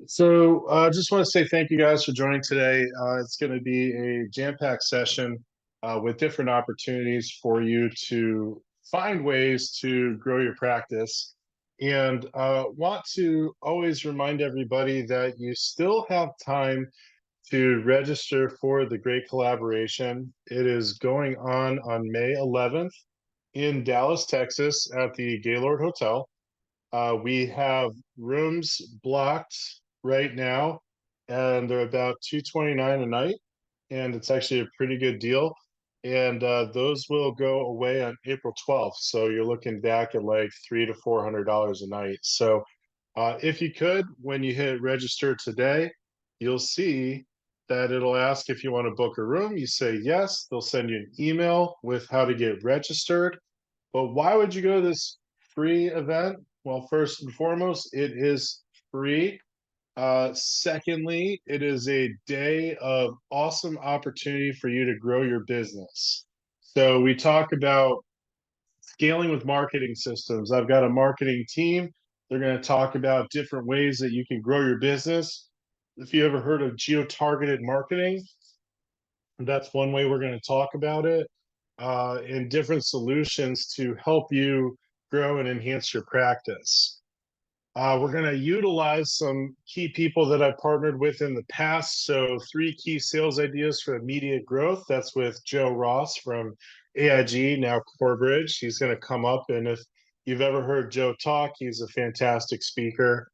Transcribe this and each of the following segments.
So I just want to say thank you guys for joining today. It's going to be a jam-packed session with different opportunities for you to find ways to grow your practice. And want to always remind everybody that you still have time to register for the Great Collaboration. It is going on May 11th in Dallas, Texas at the Gaylord Hotel. We have rooms blocked right now, and they're about 229 a night, and it's actually a pretty good deal. And those will go away on April 12th. So you're looking back at like $300 to $400 a night. So if you could, when you hit register today, you'll see that it'll ask if you want to book a room. You say yes, they'll send you an email with how to get registered. But why would you go to this free event? Well, first and foremost, it is free. Secondly, it is a day of awesome opportunity for you to grow your business. So we talk about scaling with marketing systems. I've got a marketing team. They're going to talk about different ways that you can grow your business. If you ever heard of geo-targeted marketing, that's one way we're going to talk about it, and different solutions to help you grow and enhance your practice. We're going to utilize some key people that I've partnered with in the past. So, three key sales ideas for immediate growth. That's with Joe Ross from AIG, now Corebridge. He's going to come up, and if you've ever heard Joe talk, he's a fantastic speaker.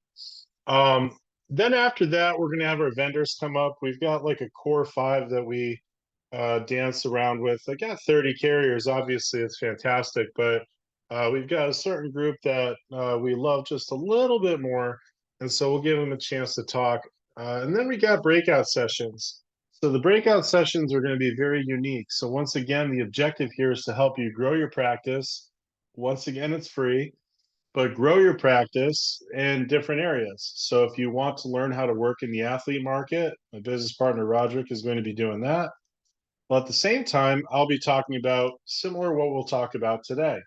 Then after that, we're going to have our vendors come up. We've got like a core five that we dance around with. I got 30 carriers. Obviously, it's fantastic, but we've got a certain group that we love just a little bit more, and so we'll give them a chance to talk. And then we got breakout sessions. So the breakout sessions are going to be very unique. So once again, the objective here is to help you grow your practice. Once again, it's free, but grow your practice in different areas. So if you want to learn how to work in the athlete market, my business partner Roderick is going to be doing that. Well, at the same time, I'll be talking about similar what we'll talk about today.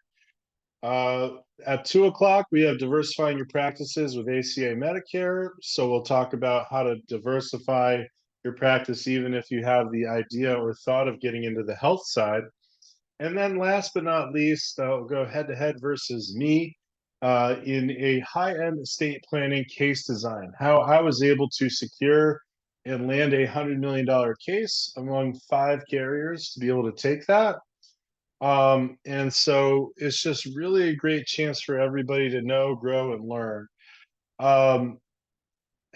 Uh, at 2 o'clock, we have diversifying your practices with ACA Medicare. So we'll talk about how to diversify your practice, even if you have the idea or thought of getting into the health side. And then last but not least, I'll go head to head versus me in a high end estate planning case design. How I was able to secure and land $100 million case among five carriers to be able to take that. And so it's just really a great chance for everybody to know, grow, and learn. Um,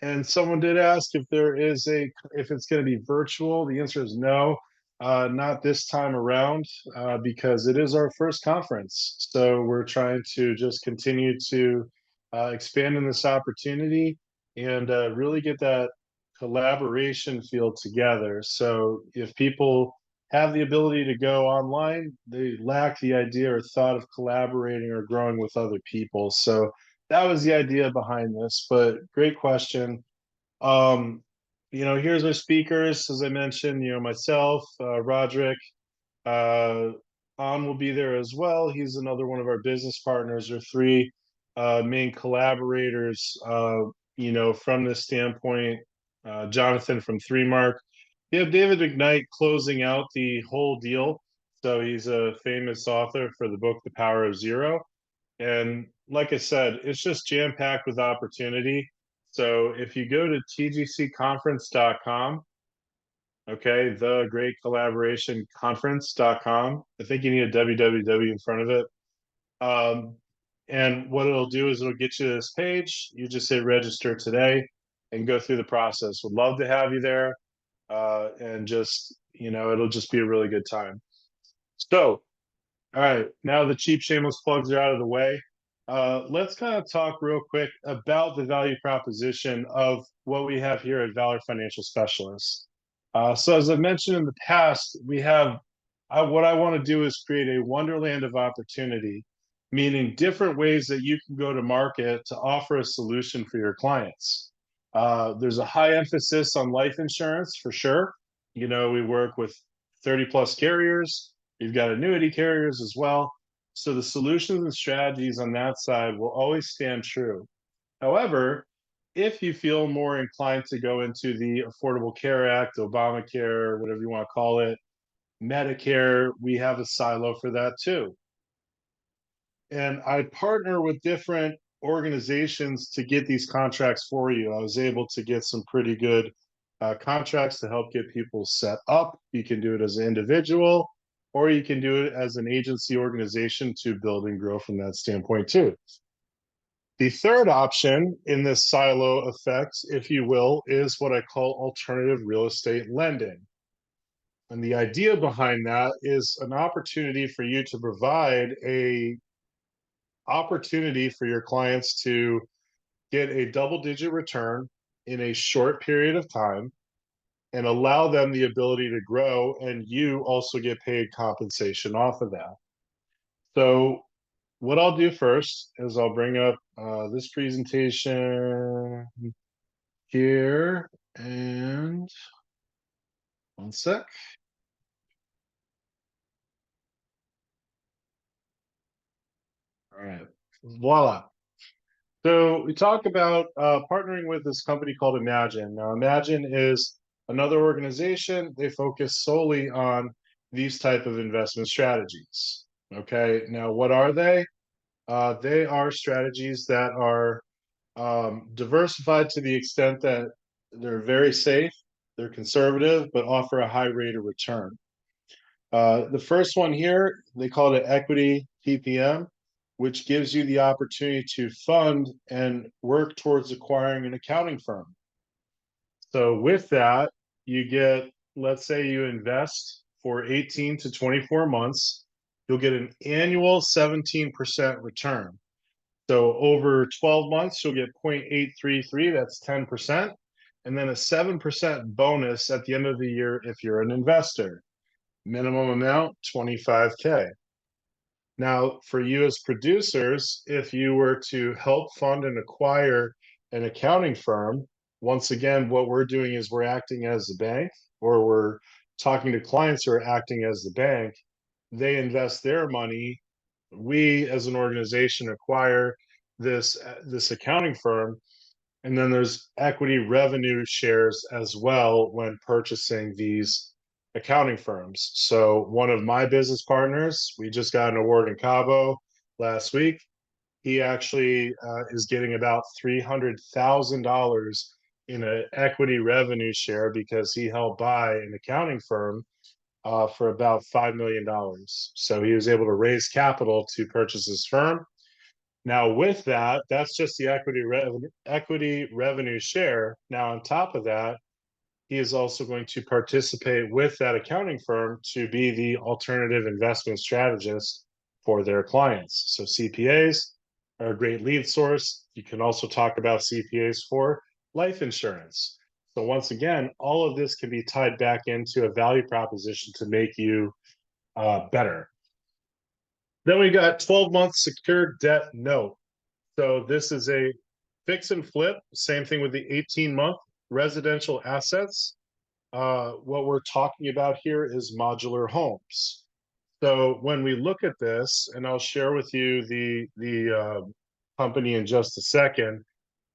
and someone did ask if it's going to be virtual. The answer is no, not this time around, because it is our first conference. So we're trying to just continue to expand in this opportunity and really get that collaboration feel together. So if people have the ability to go online, they lack the idea or thought of collaborating or growing with other people. So that was the idea behind this, but great question. Um, here's our speakers. As I mentioned, myself, Roderick, uh, An will be there as well. He's another one of our business partners or three main collaborators, from this standpoint. Jonathan from Three Mark. You have David McKnight closing out the whole deal. So he's a famous author for the book The Power of Zero. And like I said, it's just jam packed with opportunity. So if you go to tgcconference.com, okay, the great collaboration conference.com, I think you need a www in front of it. Um, and what it'll do is it'll get you to this page. You just hit register today and go through the process. Would love to have you there. And just, it'll just be a really good time. So, all right, now the cheap shameless plugs are out of the way. Let's kind of talk real quick about the value proposition of what we have here at Valor Financial Specialists. So as I mentioned in the past, what I want to do is create a wonderland of opportunity, meaning different ways that you can go to market to offer a solution for your clients. There's a high emphasis on life insurance for sure. We work with 30 plus carriers. We've got annuity carriers as well. So the solutions and strategies on that side will always stand true. However, If you feel more inclined to go into the Affordable Care Act, Obamacare, whatever you want to call it, Medicare, we have a silo for that too. And I partner with different organizations to get these contracts for you. I was able to get some pretty good contracts to help get people set up. You can do it as an individual, or you can do it as an agency organization to build and grow from that standpoint too. The third option in this silo effect, if you will, is what I call alternative real estate lending. And the idea behind that is an opportunity for you to provide a opportunity for your clients to get a double digit return in a short period of time and allow them the ability to grow, and you also get paid compensation off of that. So what I'll do first is I'll bring up this presentation here, and one sec. All right, voila. So we talk about partnering with this company called Imagine. Now, Imagine is another organization. They focus solely on these type of investment strategies. Okay, now what are they? They are strategies that are diversified to the extent that they're very safe, they're conservative, but offer a high rate of return. The first one here, they call it equity PPM, which gives you the opportunity to fund and work towards acquiring an accounting firm. So with that, you get, let's say you invest for 18 to 24 months, you'll get an annual 17% return. So over 12 months, you'll get 0.833, that's 10%, and then a 7% bonus at the end of the year if you're an investor. Minimum amount, 25K. Now, for you as producers, if you were to help fund and acquire an accounting firm, once again, what we're doing is we're acting as the bank, or we're talking to clients who are acting as the bank. They invest their money. We, as an organization, acquire this accounting firm, and then there's equity revenue shares as well when purchasing these accounting firms. So one of my business partners, we just got an award in Cabo last week. He actually is getting about $300,000 in an equity revenue share because he helped buy an accounting firm for about $5 million. So he was able to raise capital to purchase his firm. Now, with that, that's just the equity revenue share. Now, on top of that, he is also going to participate with that accounting firm to be the alternative investment strategist for their clients. So CPAs are a great lead source. You can also talk about CPAs for life insurance. So once again, all of this can be tied back into a value proposition to make you better. Then we got 12-month secured debt note. So this is a fix and flip, same thing with the 18-month residential assets. What we're talking about here is modular homes. So when we look at this, and I'll share with you the company in just a second,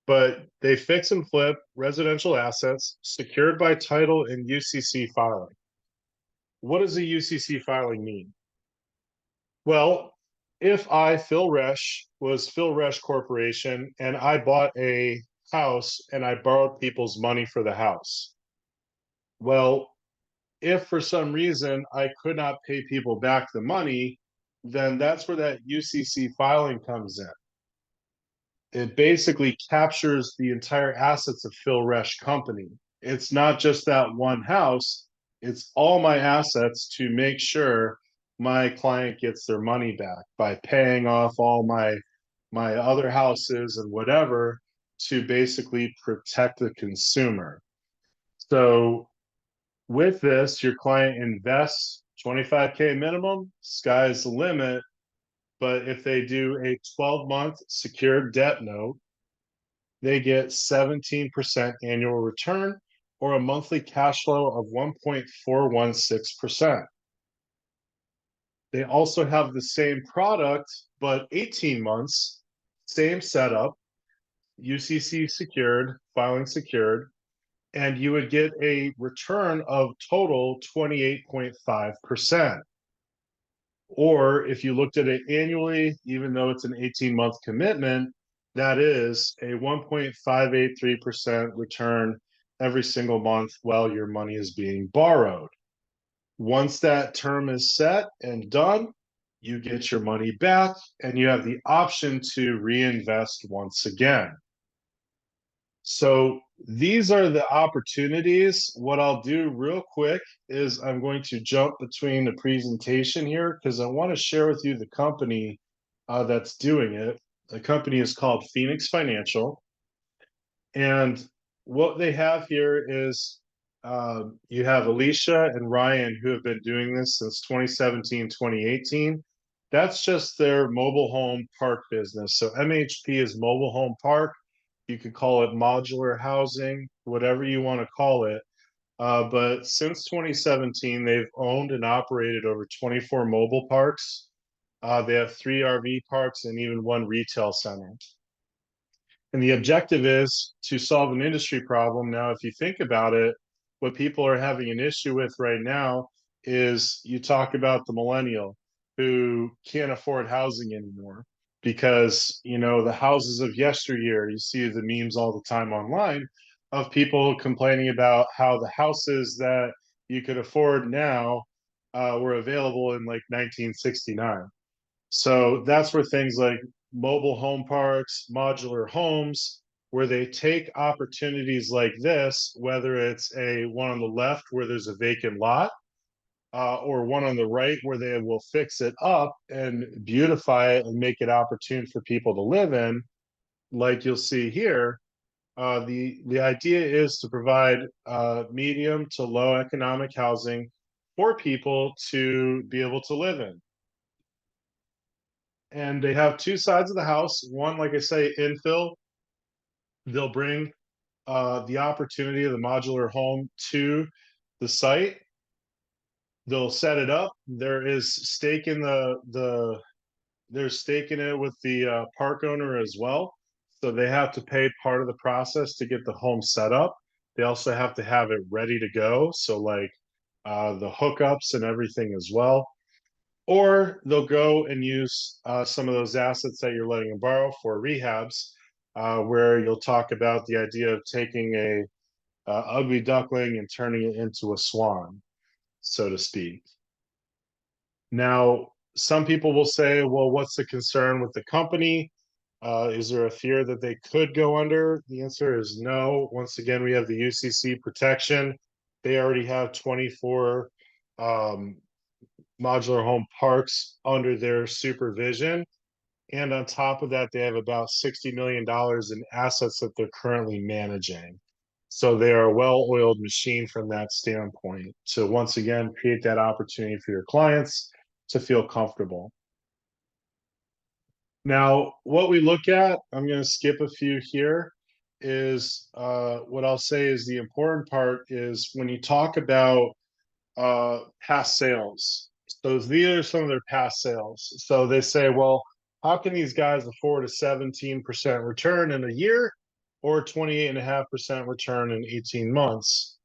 but they fix and flip residential assets secured by title and UCC filing. What does a UCC filing mean? Well, if I, Phil Resch, was Phil Resch Corporation and I bought a house and I borrowed people's money for the house, well, if for some reason I could not pay people back the money, then that's where that UCC filing comes in. It basically captures the entire assets of Phil Resch Company. It's not just that one house, it's all my assets to make sure my client gets their money back by paying off all my other houses and whatever to basically protect the consumer. So with this, your client invests 25K minimum, sky's the limit. But if they do a 12-month secured debt note, they get 17% annual return or a monthly cash flow of 1.416%. They also have the same product, but 18 months, same setup, UCC secured, filing secured, and you would get a return of total 28.5%. Or if you looked at it annually, even though it's an 18-month commitment, that is a 1.583% return every single month while your money is being borrowed. Once that term is set and done, you get your money back and you have the option to reinvest once again. So these are the opportunities. What I'll do real quick is I'm going to jump between the presentation here because I want to share with you the company that's doing it. The company is called Phoenix Financial. And what they have here is you have Alicia and Ryan who have been doing this since 2017, 2018. That's just their mobile home park business. So MHP is mobile home park. You could call it modular housing, whatever you want to call it. But since 2017, they've owned and operated over 24 mobile parks. They have 3 RV parks and even 1 retail center. And the objective is to solve an industry problem. Now, if you think about it, what people are having an issue with right now is you talk about the millennial who can't afford housing anymore because, you know, the houses of yesteryear, you see the memes all the time online of people complaining about how the houses that you could afford now were available in like 1969. So that's where things like mobile home parks, modular homes, where they take opportunities like this, whether it's a one on the left where there's a vacant lot, or one on the right where they will fix it up and beautify it and make it opportune for people to live in, like you'll see here. The idea is to provide medium to low economic housing for people to be able to live in. And they have 2 sides of the house. One, like I say, infill. They'll bring the opportunity of the modular home to the site. They'll set it up. There is stake in there's stake in it with the park owner as well. So they have to pay part of the process to get the home set up. They also have to have it ready to go. So like the hookups and everything as well. Or they'll go and use some of those assets that you're letting them borrow for rehabs, where you'll talk about the idea of taking a ugly duckling and turning it into a swan, so to speak. Now, some people will say, well, what's the concern with the company? Is there a fear that they could go under? The answer is no. Once again, we have the UCC protection. They already have 24 modular home parks under their supervision. And on top of that, they have about $60 million in assets that they're currently managing. So they are a well-oiled machine from that standpoint to once again create that opportunity for your clients to feel comfortable. Now, what we look at, I'm going to skip a few here, is what I'll say is the important part is when you talk about past sales. So these are some of their past sales. So they say, well, how can these guys afford a 17% return in a year or 28.5% return in 18 months?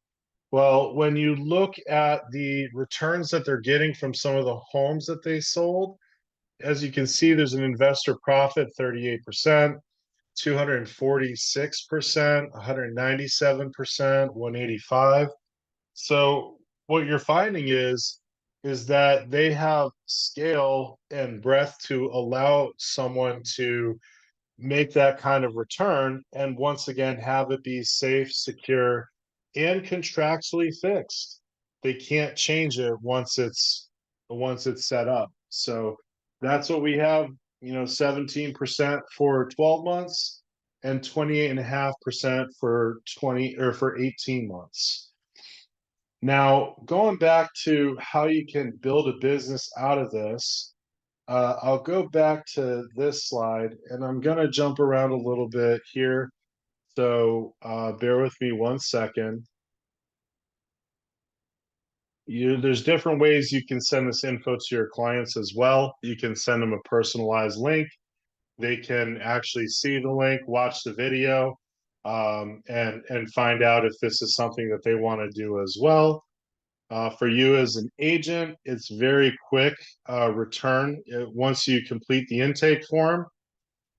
Well, when you look at the returns that they're getting from some of the homes that they sold, as you can see, there's an investor profit 38%, 246%, 197%, 185. So what you're finding is that they have scale and breadth to allow someone to make that kind of return and once again have it be safe, secure, and contractually fixed. They can't change it once it's set up. So that's what we have, you know, 17% for 12 months and 28.5% for 20 or for 18 months. Now, going back to how you can build a business out of this, I'll go back to this slide and I'm going to jump around a little bit here. So bear with me 1 second. There's different ways you can send this info to your clients as well. You can send them a personalized link they can actually see the link, watch the video, and find out if this is something that they want to do as well. For you as an agent, it's very quick return once you complete the intake form.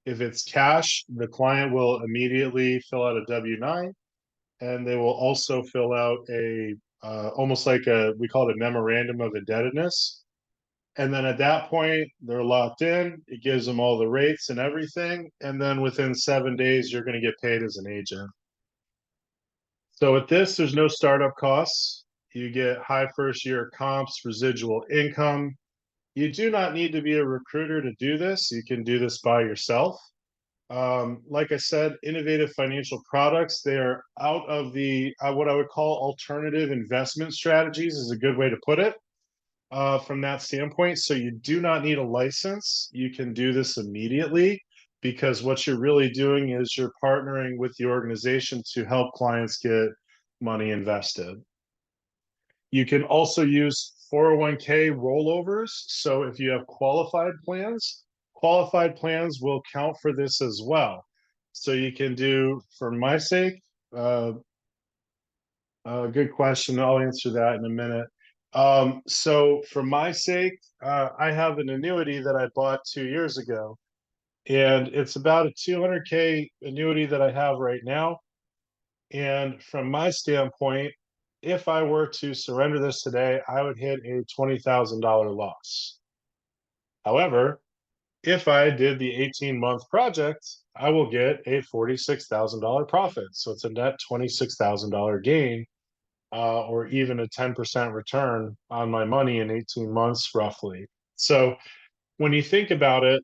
If it's cash, the client will immediately fill out a W-9, and they will also fill out a almost like we call it a memorandum of indebtedness. And then at that point, they're locked in. It gives them all the rates and everything. And then within 7 days, you're going to get paid as an agent. So with this, there's no startup costs. You get high first year comps, residual income. You do not need to be a recruiter to do this. You can do this by yourself. Like I said, innovative financial products, they are out of the what I would call alternative investment strategies is a good way to put it from that standpoint. So you do not need a license. You can do this immediately because what you're really doing is you're partnering with the organization to help clients get money invested. You can also use 401k rollovers. So if you have qualified plans will count for this as well. So you can do, for my sake, good question. I'll answer that in a minute. So for my sake, I have an annuity that I bought 2 years ago, and it's about a 200k annuity that I have right now. And from my standpoint, if I were to surrender this today, I would hit a $20,000 loss. However, if I did the 18-month project, I will get a $46,000 profit. So it's a net $26,000 gain, or even a 10% return on my money in 18 months, roughly. So when you think about it,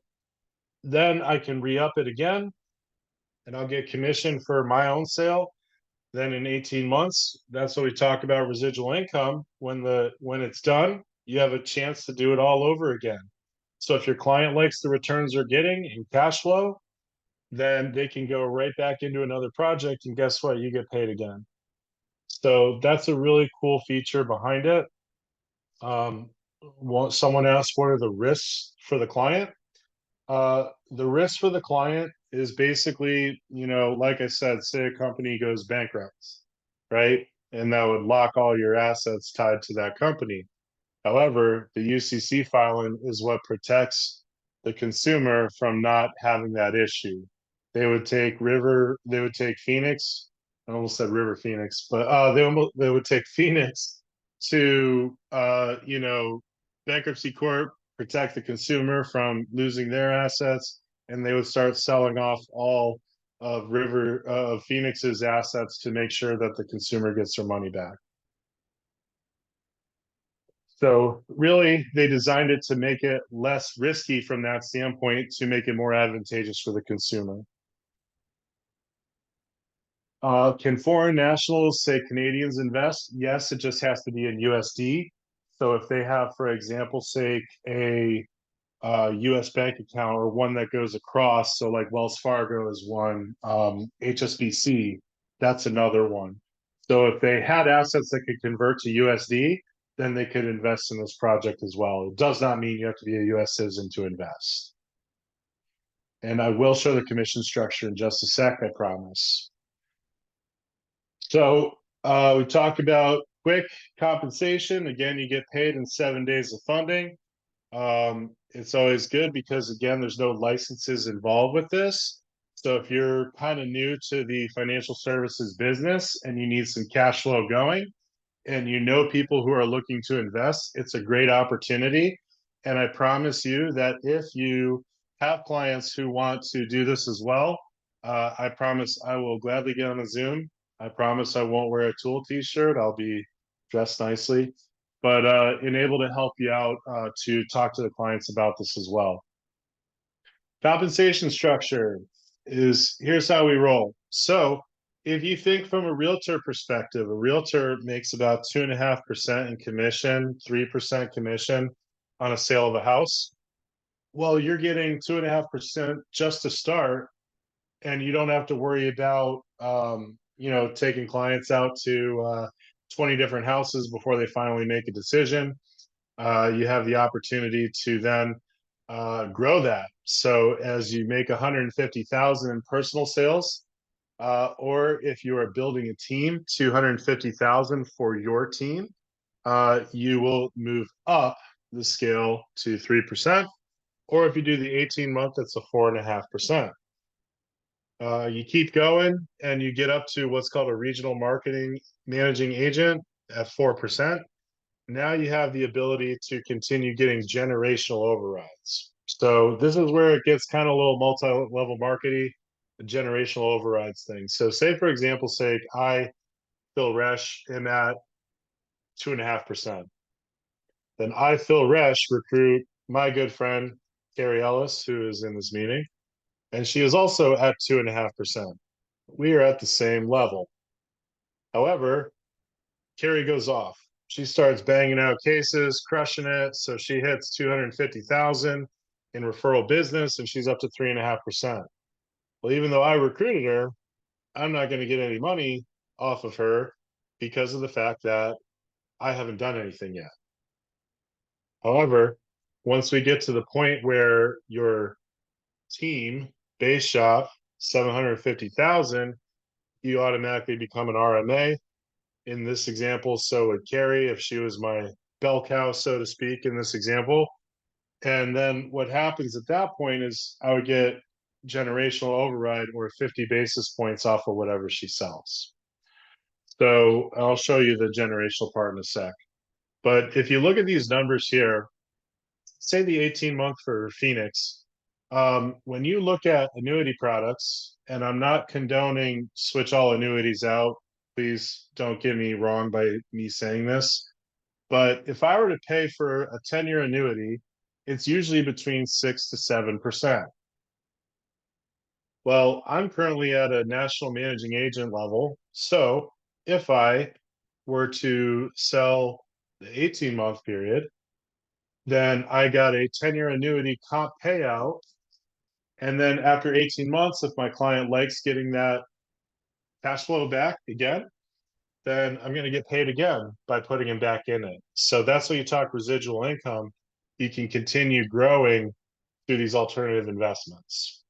then I can re-up it again and I'll get commission for my own sale. Then in 18 months, that's what we talk about residual income. When it's done, you have a chance to do it all over again. So if your client likes the returns they're getting in cash flow, then they can go right back into another project, and guess what? You get paid again. So that's a really cool feature behind it. Someone asked, what are the risks for the client? The risk for the client is basically, like I said, say a company goes bankrupt, right? And that would lock all your assets tied to that company. However, the UCC filing is what protects the consumer from not having that issue. They would take Phoenix. I almost said River Phoenix, but they would take Phoenix to bankruptcy court, protect the consumer from losing their assets, and they would start selling off all of Phoenix's assets to make sure that the consumer gets their money back. So really, they designed it to make it less risky from that standpoint to make it more advantageous for the consumer. Can foreign nationals say Canadians invest? Yes, it just has to be in USD. So if they have, for example, sake, a US bank account or one that goes across, so like Wells Fargo is one, HSBC, that's another one. So if they had assets that could convert to USD, then they could invest in this project as well. It does not mean you have to be a US citizen to invest. And I will show the commission structure in just a sec, I promise. So we talked about quick compensation. Again, you get paid in 7 days of funding. It's always good because, again, there's no licenses involved with this. So if you're kind of new to the financial services business and you need some cash flow going, and you know people who are looking to invest, it's a great opportunity. And I promise you that if you have clients who want to do this as well, I promise I will gladly get on a Zoom. I promise I won't wear a Tool t-shirt. I'll be dressed nicely, but able to help you out to talk to the clients about this as well. Compensation structure is, here's how we roll. So if you think from a realtor perspective, a realtor makes about 2.5% in commission, 3% commission on a sale of a house. Well, you're getting 2.5% just to start, and you don't have to worry about taking clients out to 20 different houses before they finally make a decision. You have the opportunity to then grow that. So as you make 150,000 in personal sales, or if you are building a team, 250,000 for your team, you will move up the scale to 3%. Or if you do the 18-month, it's a 4.5%. You keep going and you get up to what's called a regional marketing managing agent at 4%. Now you have the ability to continue getting generational overrides. So this is where it gets kind of a little multi-level marketing, generational overrides thing. So say for example's sake, I, Phil Resch, am at 2.5%. Then I, Phil Resch, recruit my good friend Carrie Ellis, who is in this meeting, and she is also at 2.5%. We are at the same level. However, Carrie goes off. She starts banging out cases, crushing it. So she hits 250,000 in referral business, and she's up to 3.5%. Well, even though I recruited her, I'm not going to get any money off of her because of the fact that I haven't done anything yet. However, once we get to the point where your team base shop 750,000, you automatically become an RMA. In this example, so would Carrie if she was my bell cow, so to speak, in this example. And then what happens at that point is I would get generational override or 50 basis points off of whatever she sells. So I'll show you the generational part in a sec. But if you look at these numbers here, say the 18-month for Phoenix, when you look at annuity products, and I'm not condoning switch all annuities out, please don't get me wrong by me saying this, but if I were to pay for a 10-year annuity, it's usually between 6 to 7%. Well, I'm currently at a national managing agent level. So if I were to sell the 18-month period, then I got a 10-year annuity comp payout. And then after 18 months, if my client likes getting that cash flow back again, then I'm going to get paid again by putting him back in it. So that's when you talk residual income. You can continue growing through these alternative investments.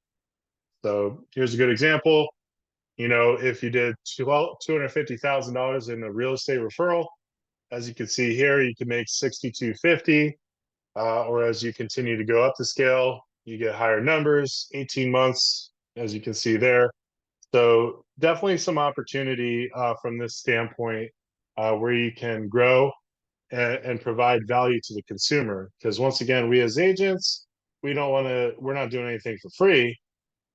So here's a good example. You know, if you did $250,000 in a real estate referral, as you can see here, you can make 6,250. Or as you continue to go up the scale, you get higher numbers, 18 months, as you can see there. So definitely some opportunity from this standpoint where you can grow and provide value to the consumer. Because once again, we as agents, we're not doing anything for free.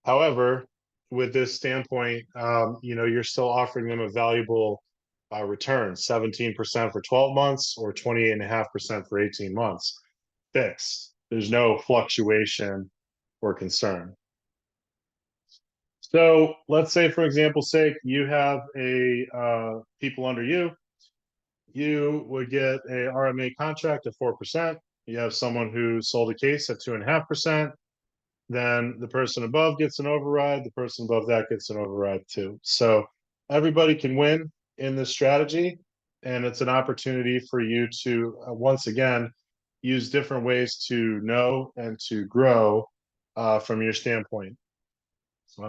However, with this standpoint, you're still offering them a valuable return, 17% for 12 months or 28.5% for 18 months. Fixed. There's no fluctuation or concern. So let's say, for example's sake, you have people under you. You would get a RMA contract at 4%. You have someone who sold a case at 2.5%. Then the person above gets an override. The person above that gets an override too. So everybody can win in this strategy, and it's an opportunity for you to once again use different ways to know and to grow from your standpoint.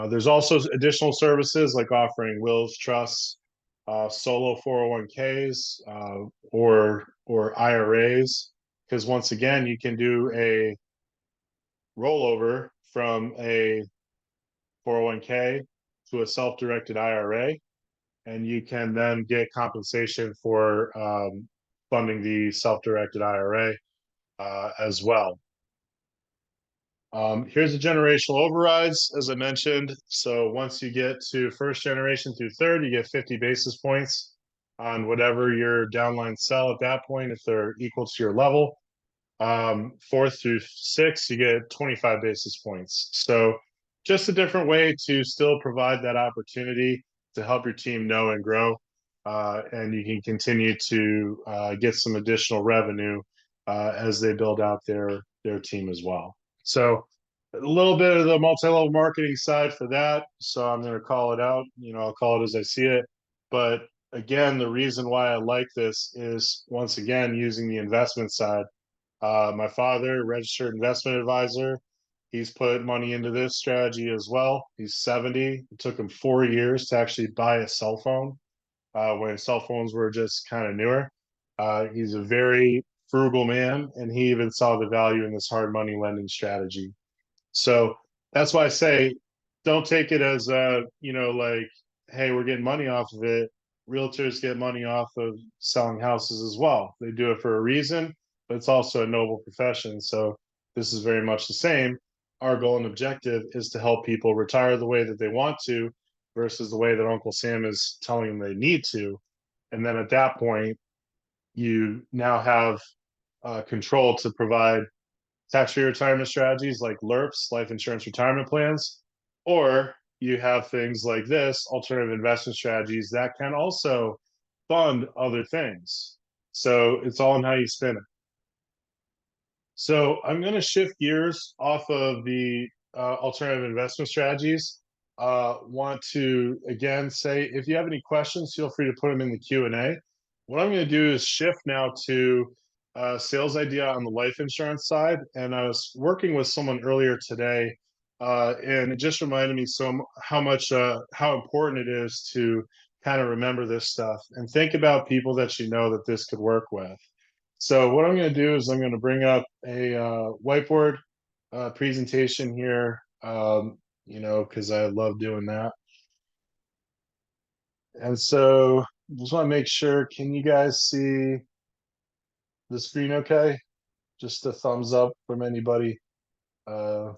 There's also additional services like offering wills, trusts, solo 401ks, or IRAs, because once again, you can do a rollover from a 401k to a self-directed IRA, and you can then get compensation for funding the self-directed IRA as well. Here's the generational overrides, as I mentioned. So once you get to first generation through third, you get 50 basis points on whatever your downline sell at that point, if they're equal to your level. Fourth through six, you get 25 basis points. So just a different way to still provide that opportunity to help your team know and grow. And you can continue to get some additional revenue as they build out their team as well. So a little bit of the multi-level marketing side for that. So I'm going to call it out. I'll call it as I see it. But again, the reason why I like this is once again using the investment side. My father, registered investment advisor, he's put money into this strategy as well. He's 70. It took him 4 years to actually buy a cell phone when cell phones were just kind of newer. He's a very frugal man, and he even saw the value in this hard money lending strategy. So that's why I say don't take it as like, hey, we're getting money off of it. Realtors get money off of selling houses as well. They do it for a reason, but it's also a noble profession. So this is very much the same. Our goal and objective is to help people retire the way that they want to versus the way that Uncle Sam is telling them they need to. And then at that point, you now have control to provide tax-free retirement strategies like LIRPs, life insurance retirement plans, or you have things like this, alternative investment strategies that can also fund other things. So it's all in how you spin it. So I'm going to shift gears off of the alternative investment strategies. Want to again say if you have any questions, feel free to put them in the Q&A. What I'm going to do is shift now to sales idea on the life insurance side. And I was working with someone earlier today, and it just reminded me how important it is to kind of remember this stuff and think about people that you know that this could work with. So what I'm going to do is I'm going to bring up a whiteboard presentation here, because I love doing that. And so just want to make sure, can you guys see the screen okay? Just a thumbs up from anybody, uh,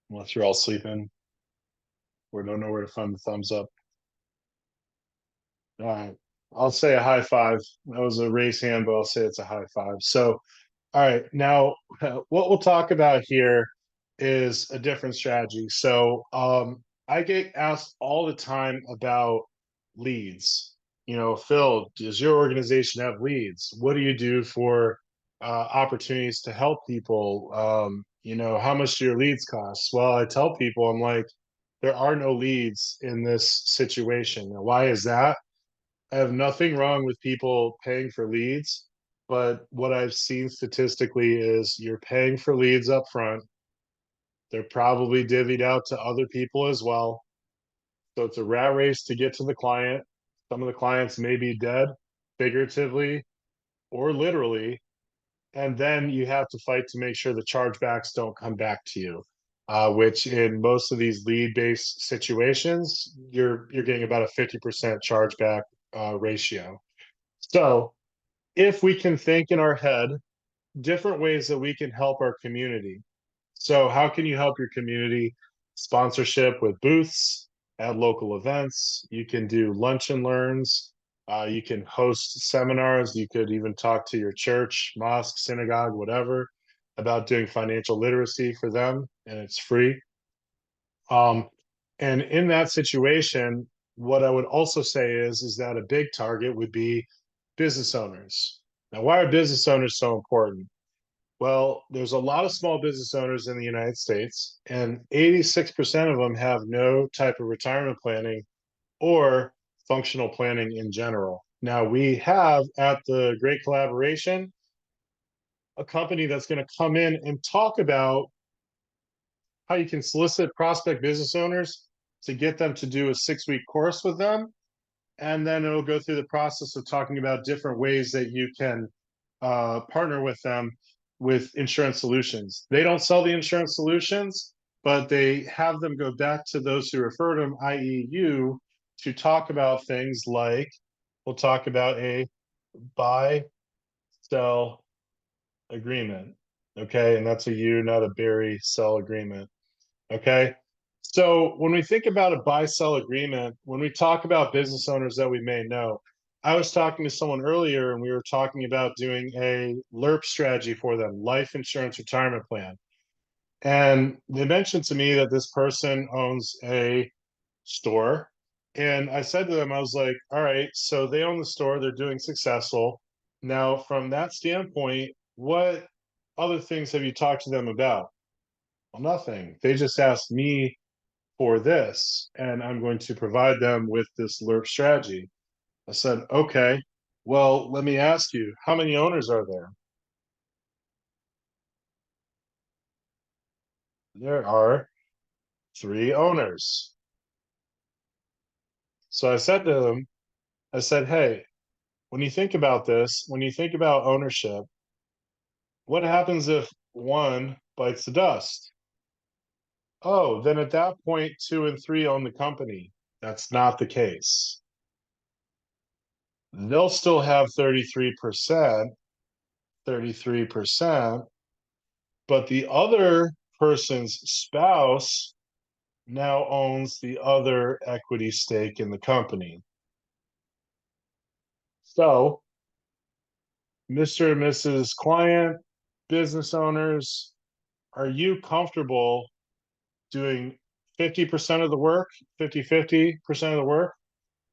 unless you're all sleeping or don't know where to find the thumbs up. All right, I'll say a high five. That was a raise hand, but I'll say it's a high five. So all right, now what we'll talk about here is a different strategy. So I get asked all the time about leads. Phil, does your organization have leads? What do you do for opportunities to help people? How much do your leads cost? Well, I tell people, I'm like, there are no leads in this situation. Now, why is that? I have nothing wrong with people paying for leads, but what I've seen statistically is you're paying for leads up front. They're probably divvied out to other people as well. So it's a rat race to get to the client. Some of the clients may be dead, figuratively or literally, and then you have to fight to make sure the chargebacks don't come back to you. Which in most of these lead-based situations, you're getting about a 50% chargeback ratio. So if we can think in our head different ways that we can help our community. So, how can you help your community? Sponsorship with booths at local events. You can do lunch and learns. You can host seminars. You could even talk to your church, mosque, synagogue, whatever, about doing financial literacy for them, and it's free. Um, and in that situation, what I would also say is that a big target would be business owners. Now, why are business owners so important? Well, there's a lot of small business owners in the United States, and 86% of them have no type of retirement planning or functional planning in general. Now, we have at the Great Collaboration a company that's going to come in and talk about how you can solicit prospect business owners to get them to do a 6-week course with them. And then it'll go through the process of talking about different ways that you can partner with them with insurance solutions. They don't sell the insurance solutions, but they have them go back to those who refer them, i.e., you, to talk about things like we'll talk about a buy sell agreement. Okay. And that's a you, not a Barry sell agreement. Okay. So when we think about a buy sell agreement, when we talk about business owners that we may know, I was talking to someone earlier and we were talking about doing a LIRP strategy for them, life insurance retirement plan. And they mentioned to me that this person owns a store. And I said to them, I was like, all right, so they own the store, they're doing successful. Now, from that standpoint, what other things have you talked to them about? Well, nothing. They just asked me for this, and I'm going to provide them with this LIRP strategy. I said, okay. Well, let me ask you, how many owners are there? There are three owners. So I said to them, I said, hey, when you think about this, when you think about ownership, what happens if one bites the dust? Oh, then at that point, two and three own the company. That's not the case. They'll still have 33%, but the other person's spouse now owns the other equity stake in the company. So, Mr. and Mrs. Client, business owners, are you comfortable doing 50% of the work, 50% of the work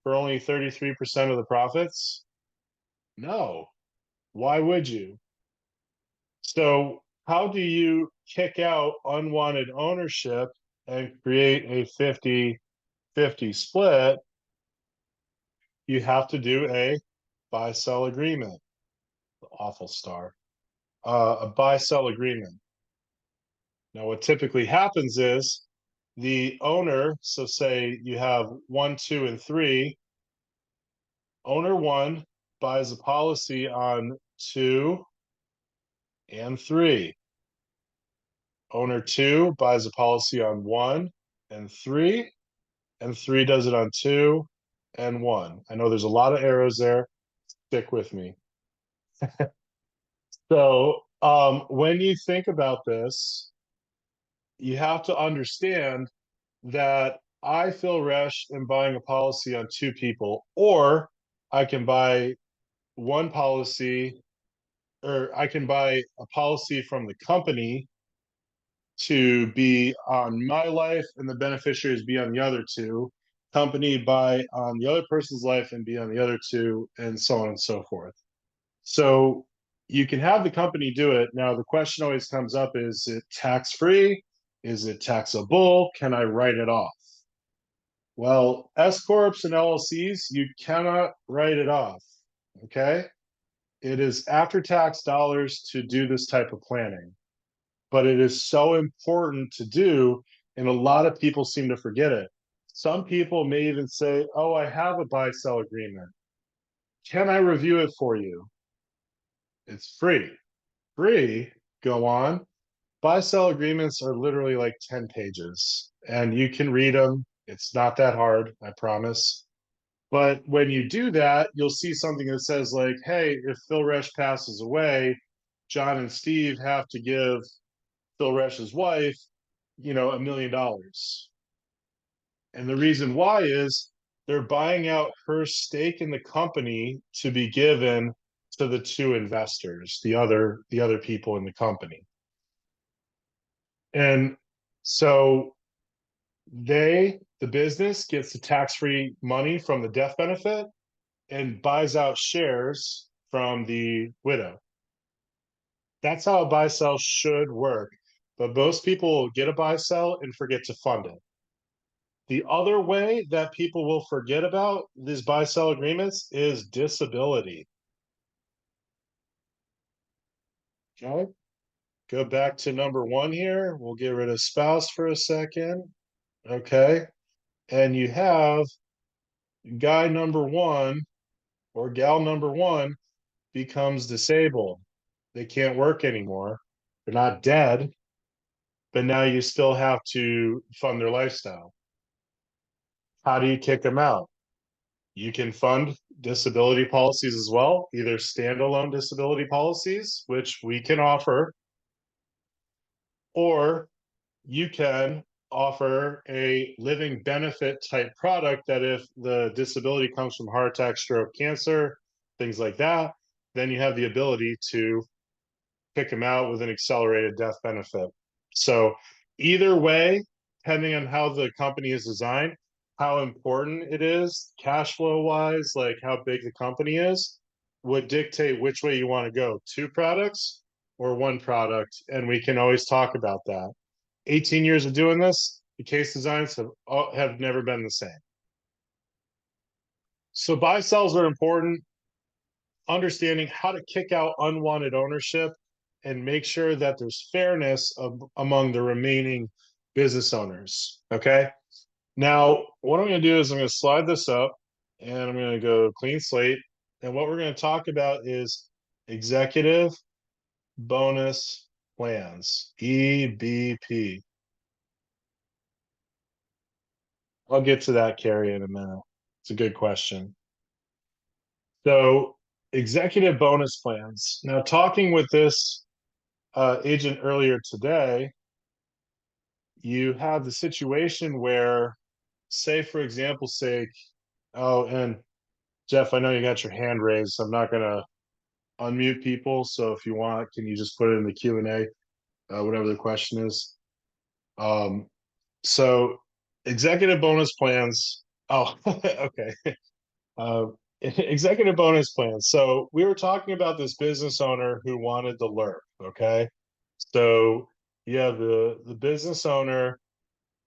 for only 33% of the profits? No. Why would you? So, how do you kick out unwanted ownership and create a 50-50 split? You have to do a buy sell agreement. Awful star. A buy sell agreement. Now, what typically happens is the owner, so say you have one, two, and three, owner one buys a policy on two and three. Owner two buys a policy on one and three does it on two and one. I know there's a lot of arrows there. Stick with me. So, when you think about this, you have to understand that I, Phil Resch, am buying a policy on two people, or I can buy one policy, or I can buy a policy from the company to be on my life and the beneficiaries be on the other two, company buy on the other person's life and be on the other two, and so on and so forth. So you can have the company do it. Now, the question always comes up, is it tax free? Is it taxable? Can I write it off? Well, S corps and LLCs, you cannot write it off. Okay. It is after tax dollars to do this type of planning, but it is so important to do. And a lot of people seem to forget it. Some people may even say, oh, I have a buy sell agreement. Can I review it for you? It's free. Free. Go on. Buy sell agreements are literally like 10 pages and you can read them. It's not that hard, I promise. But when you do that, you'll see something that says, like, hey, if Phil Resch passes away, John and Steve have to give Phil Resch's wife, $1 million. And the reason why is they're buying out her stake in the company to be given to the two investors, the other people in the company. And so the business gets the tax-free money from the death benefit and buys out shares from the widow. That's how a buy sell should work. But most people get a buy sell and forget to fund it. The other way that people will forget about these buy sell agreements is disability. Okay. Go back to number one here. We'll get rid of spouse for a second. Okay. And you have guy number one or gal number one becomes disabled. They can't work anymore. They're not dead, but now you still have to fund their lifestyle. How do you kick them out? You can fund disability policies as well, either standalone disability policies, which we can offer, or you can offer a living benefit type product that if the disability comes from heart attack, stroke, cancer, things like that, then you have the ability to pick them out with an accelerated death benefit. So either way, depending on how the company is designed, how important it is, cash flow wise, like how big the company is, would dictate which way you want to go, two products or one product. And we can always talk about that. 18 years of doing this, the case designs have never been the same. So buy sells are important. understanding how to kick out unwanted ownership and make sure that there's fairness among the remaining business owners. Okay. Now, what I'm going to do is I'm going to slide this up and I'm going to go clean slate. And what we're going to talk about is executive bonus plans, EBP. I'll get to that, Carrie, in a minute. It's a good question. So, executive bonus plans. Now, talking with this agent earlier today, you have the situation where, say, for example's sake, oh, and Jeff, I know you got your hand raised. I'm not going to unmute people. So if you want, can you just put it in the Q&A, whatever the question is? Um, so executive bonus plans. Oh, okay. Uh, executive bonus plans. So we were talking about this business owner who wanted the LERP. Okay. So you have the business owner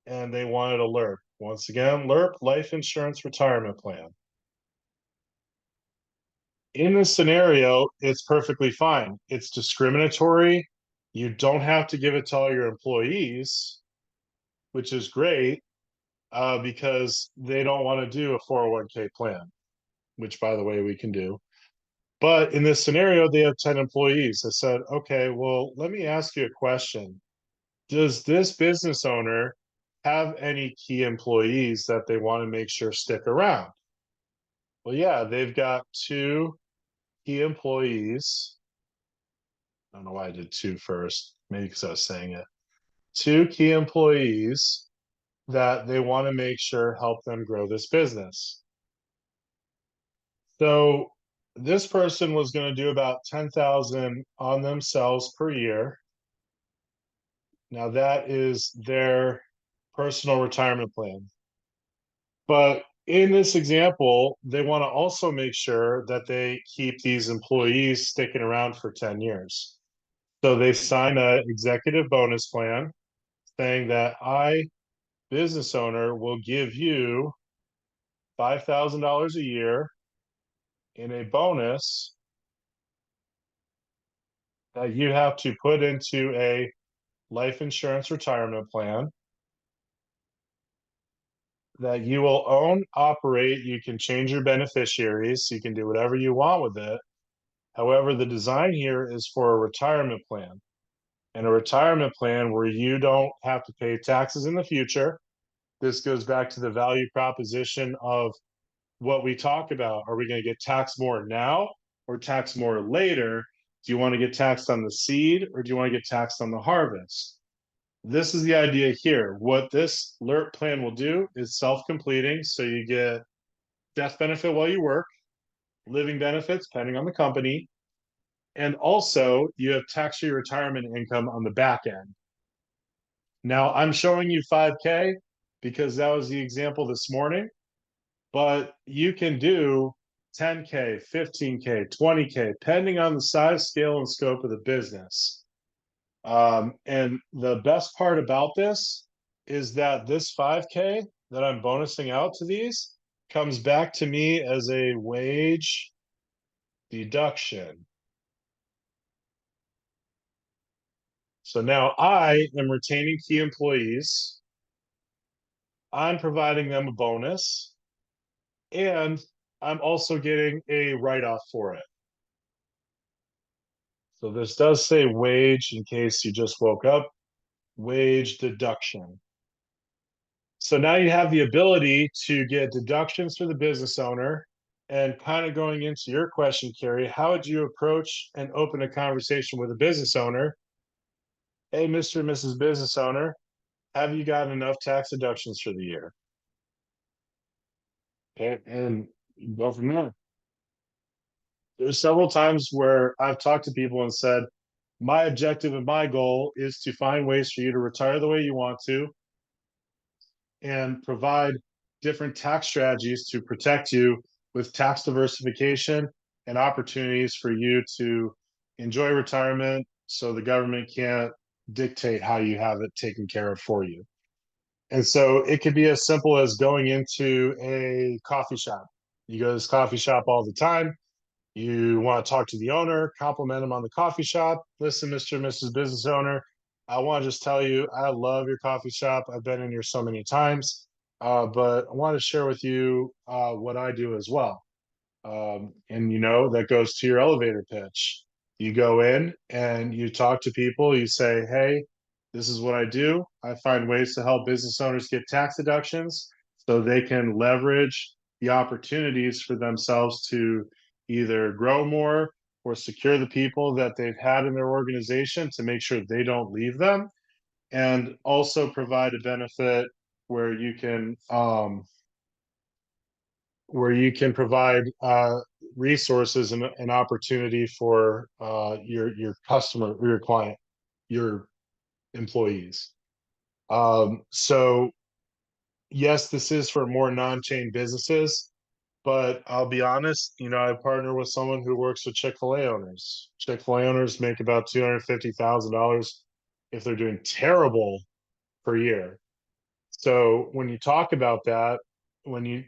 and they wanted a LERP. Once again, LERP, life insurance retirement plan. In this scenario, it's perfectly fine. It's discriminatory. You don't have to give it to all your employees, which is great because they don't want to do a 401k plan, which, by the way, we can do. But in this scenario, they have 10 employees. I said, okay, well, let me ask you a question. Does this business owner have any key employees that they want to make sure stick around? Well, yeah, they've got two key employees. I don't know why I did two first, maybe because I was saying it. Two key employees that they want to make sure help them grow this business. So this person was going to do about 10,000 on themselves per year. Now that is their personal retirement plan. But in this example, they want to also make sure that they keep these employees sticking around for 10 years. So they sign an executive bonus plan saying that I, business owner, will give you $5,000 a year in a bonus that you have to put into a life insurance retirement plan that you will own, operate. You can change your beneficiaries. You can do whatever you want with it. However, the design here is for a retirement plan and a retirement plan where you don't have to pay taxes in the future. This goes back to the value proposition of what we talk about. Are we going to get taxed more now or taxed more later? Do you want to get taxed on the seed or do you want to get taxed on the harvest? This is the idea here. What this LERP plan will do is self-completing. So you get death benefit while you work, living benefits depending on the company, and also you have tax-free retirement income on the back end. Now I'm showing you 5K because that was the example this morning, but you can do 10K, 15K, 20K, depending on the size, scale, and scope of the business. And the best part about this is that this 5K that I'm bonusing out to these comes back to me as a wage deduction. So now I am retaining key employees. I'm providing them a bonus, and I'm also getting a write-off for it. So this does say wage in case you just woke up, wage deduction. So now you have the ability to get deductions for the business owner. And kind of going into your question, Carrie, how would you approach and open a conversation with a business owner? Hey, Mr. and Mrs. Business Owner, have you got enough tax deductions for the year? And go from there. There's several times where I've talked to people and said, my objective and my goal is to find ways for you to retire the way you want to and provide different tax strategies to protect you with tax diversification and opportunities for you to enjoy retirement so the government can't dictate how you have it taken care of for you. And so it could be as simple as going into a coffee shop. You go to this coffee shop all the time. You want to talk to the owner, compliment them on the coffee shop. Listen, Mr. and Mrs. Business Owner, I want to just tell you, I love your coffee shop. I've been in here so many times, but I want to share with you what I do as well. And that goes to your elevator pitch. You go in and you talk to people, you say, hey, this is what I do. I find ways to help business owners get tax deductions so they can leverage the opportunities for themselves to either grow more or secure the people that they've had in their organization to make sure they don't leave them, and also provide a benefit where you can provide resources and an opportunity for your customer or your client, your employees. So yes, this is for more non-chain businesses, but I'll be honest, I partner with someone who works with Chick-fil-A owners. Chick-fil-A owners make about $250,000 if they're doing terrible per year. So when you talk about that,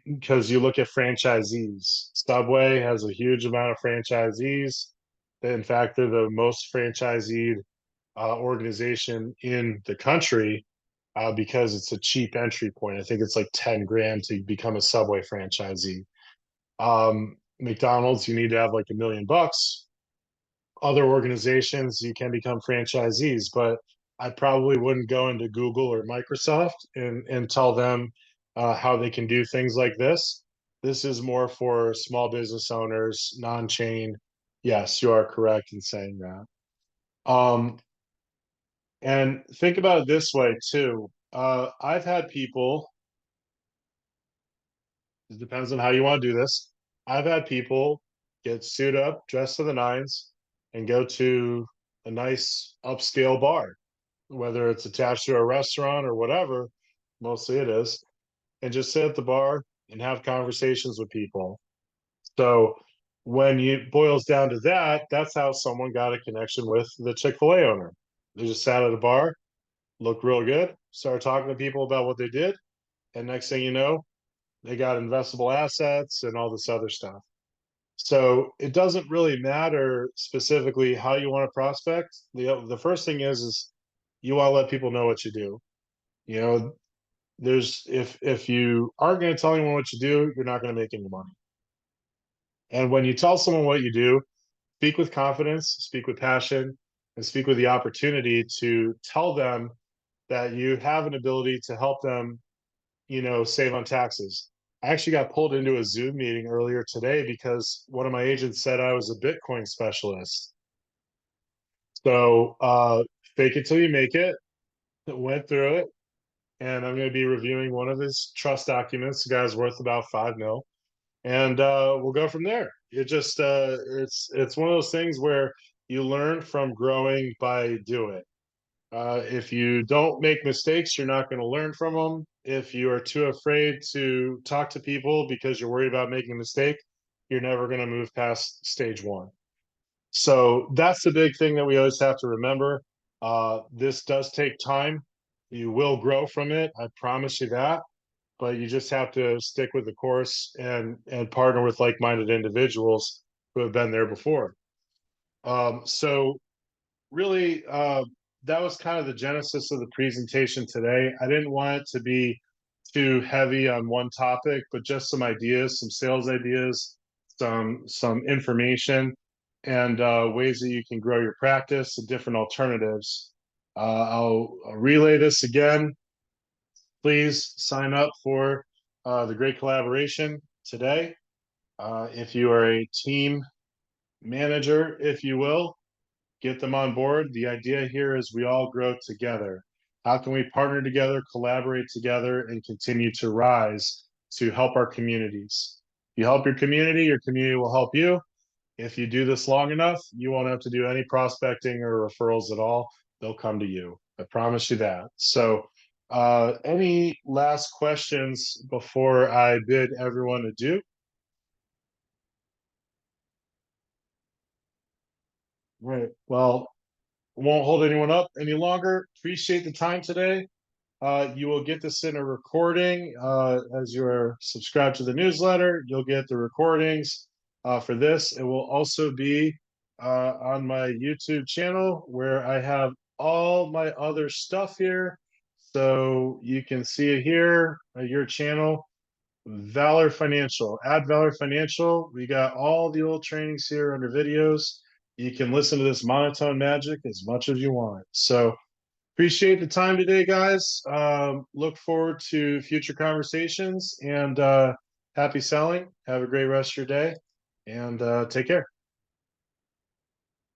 because you look at franchisees, Subway has a huge amount of franchisees. In fact, they're the most franchised organization in the country because it's a cheap entry point. I think it's like 10 grand to become a Subway franchisee. McDonald's, you need to have like $1 million. Other organizations, you can become franchisees, but I probably wouldn't go into Google or Microsoft and tell them how they can do things like this. This is more for small business owners, non-chain. Yes, you are correct in saying that. And think about it this way too. I've had people, it depends on how you want to do this. I've had people get suited up, dressed to the nines, and go to a nice upscale bar, whether it's attached to a restaurant or whatever, mostly it is, and just sit at the bar and have conversations with people. So when it boils down to that, that's how someone got a connection with the Chick-fil-A owner. They just sat at a bar, looked real good, started talking to people about what they did, and next thing you know, they got investable assets and all this other stuff. So it doesn't really matter specifically how you want to prospect. The first thing is you want to let people know what you do. You know, there's if you aren't going to tell anyone what you do, you're not going to make any money. And when you tell someone what you do, speak with confidence, speak with passion, and speak with the opportunity to tell them that you have an ability to help them, save on taxes. I actually got pulled into a Zoom meeting earlier today because one of my agents said I was a Bitcoin specialist. So fake it till you make it. Went through it, and I'm going to be reviewing one of his trust documents. The guy's worth about 5 mil, and we'll go from there. It's one of those things where you learn from growing by doing. If you don't make mistakes, you're not going to learn from them. If you are too afraid to talk to people because you're worried about making a mistake, you're never going to move past stage one. So that's the big thing that we always have to remember. This does take time. You will grow from it. I promise you that. But you just have to stick with the course and partner with like-minded individuals who have been there before. So really, that was kind of the genesis of the presentation today. I didn't want it to be too heavy on one topic, but just some ideas, some sales ideas, some information, and ways that you can grow your practice and different alternatives. I'll relay this again. Please sign up for the great collaboration today. If you are a team manager, if you will, get them on board. The idea here is we all grow together. How can we partner together, collaborate together, and continue to rise to help our communities? You help your community will help you. If you do this long enough, you won't have to do any prospecting or referrals at all. They'll come to you. I promise you that. So, any last questions before I bid everyone adieu? All right. Well, won't hold anyone up any longer. Appreciate the time today. You will get this in a recording as you are subscribed to the newsletter. You'll get the recordings. for this. It will also be on my YouTube channel where I have all my other stuff here. So you can see it here, your channel, Valor Financial. Add Valor Financial. We got all the old trainings here under videos. You can listen to this monotone magic as much as you want. So appreciate the time today, guys. Look forward to future conversations and happy selling. Have a great rest of your day and take care.